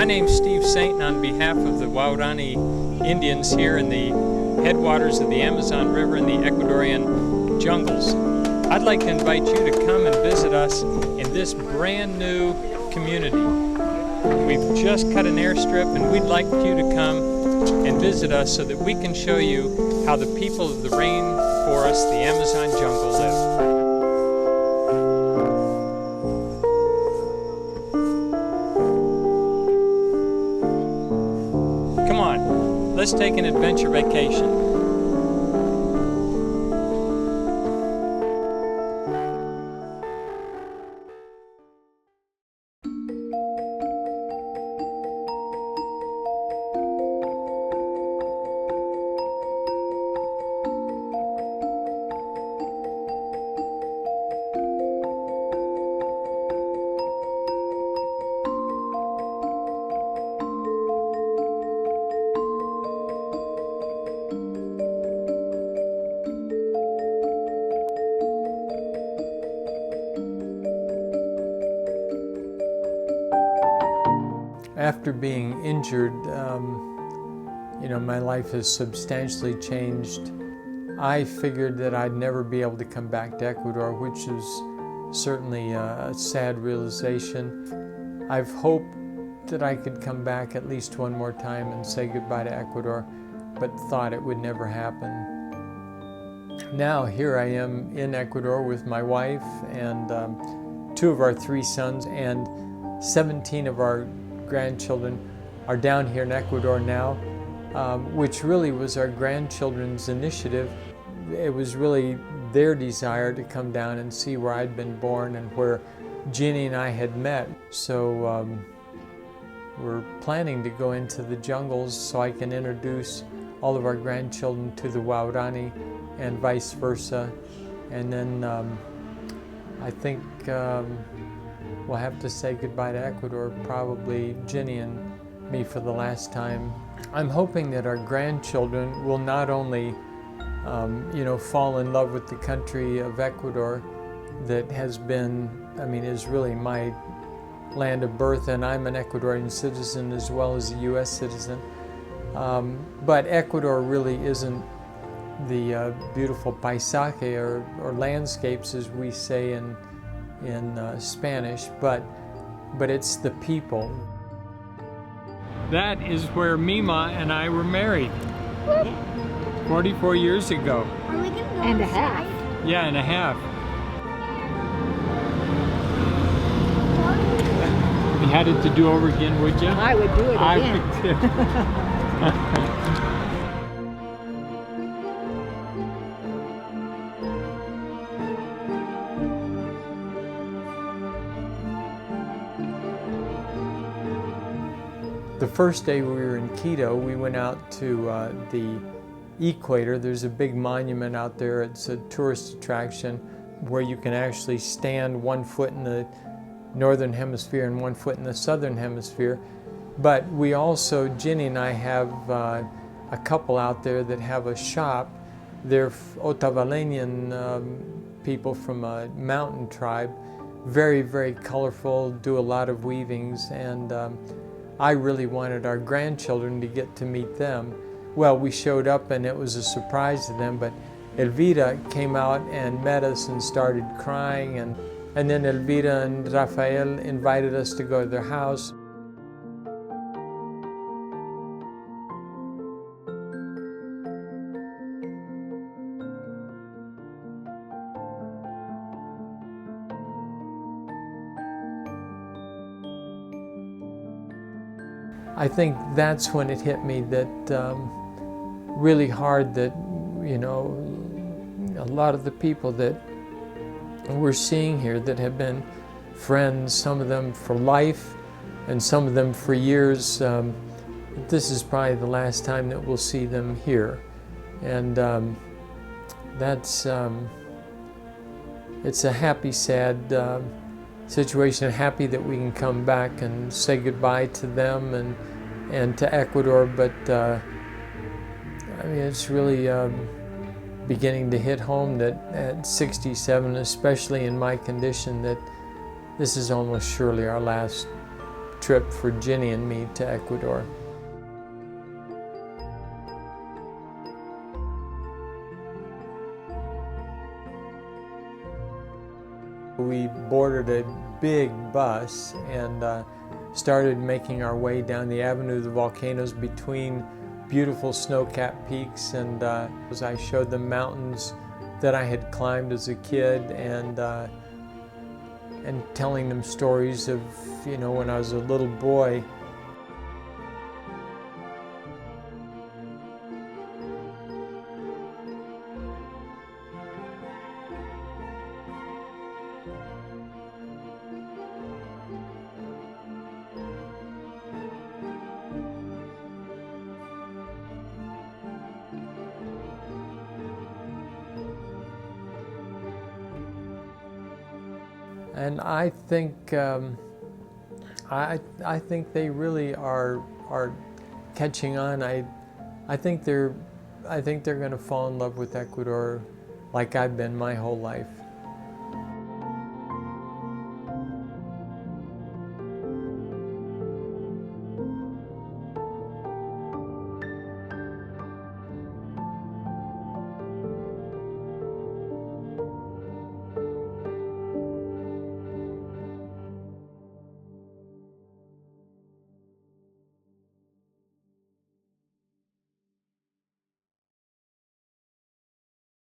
My name's Steve Saint, and on behalf of the Waorani Indians here in the headwaters of the Amazon River in the Ecuadorian jungles, I'd like to invite you to come and visit us in this brand new community. We've just cut an airstrip, and we'd like you to come and visit us so that we can show you how the people of the rainforest, the Amazon jungle, live. Come on, let's take an adventure vacation. After being injured, my life has substantially changed. I figured that I'd never be able to come back to Ecuador, which is certainly a sad realization. I've hoped that I could come back at least one more time and say goodbye to Ecuador, but thought it would never happen. Now here I am in Ecuador with my wife and 2 of our 3 sons, and 17 of our grandchildren are down here in Ecuador now, which really was our grandchildren's initiative. It was really their desire to come down and see where I'd been born and where Ginny and I had met. So we're planning to go into the jungles so I can introduce all of our grandchildren to the Waorani and vice versa. And then I think we'll have to say goodbye to Ecuador, probably Ginny and me for the last time. I'm hoping that our grandchildren will not only, fall in love with the country of Ecuador that has been, is really my land of birth, and I'm an Ecuadorian citizen as well as a U.S. citizen. But Ecuador really isn't the beautiful paisaje or landscapes, as we say in Spanish, but it's the people. That is where Mima and I were married 44 years ago. Are we gonna go and inside? a half. Yeah, and a half. You had it to do over again, would you? I would do it again. I would too. The first day we were in Quito, we went out to the equator. There's a big monument out there. It's a tourist attraction where you can actually stand 1 foot in the northern hemisphere and 1 foot in the southern hemisphere. But we also, Ginny and I have a couple out there that have a shop. They're Otavaleñan people from a mountain tribe. Very, very colorful, do a lot of weavings, and I really wanted our grandchildren to get to meet them. Well, we showed up and it was a surprise to them, but Elvira came out and met us and started crying, and then Elvira and Rafael invited us to go to their house. I think that's when it hit me that really hard that, a lot of the people that we're seeing here that have been friends, some of them for life and some of them for years, this is probably the last time that we'll see them here. And it's a happy, sad situation. Happy that we can come back and say goodbye to them and to Ecuador, but it's really beginning to hit home that at 67, especially in my condition, that this is almost surely our last trip for Ginny and me to Ecuador. We boarded a big bus and started making our way down the Avenue of the Volcanoes between beautiful snow-capped peaks, and as I showed them mountains that I had climbed as a kid, and telling them stories of, you know, when I was a little boy. And I think I think they really are catching on. I think they're going to fall in love with Ecuador like I've been my whole life.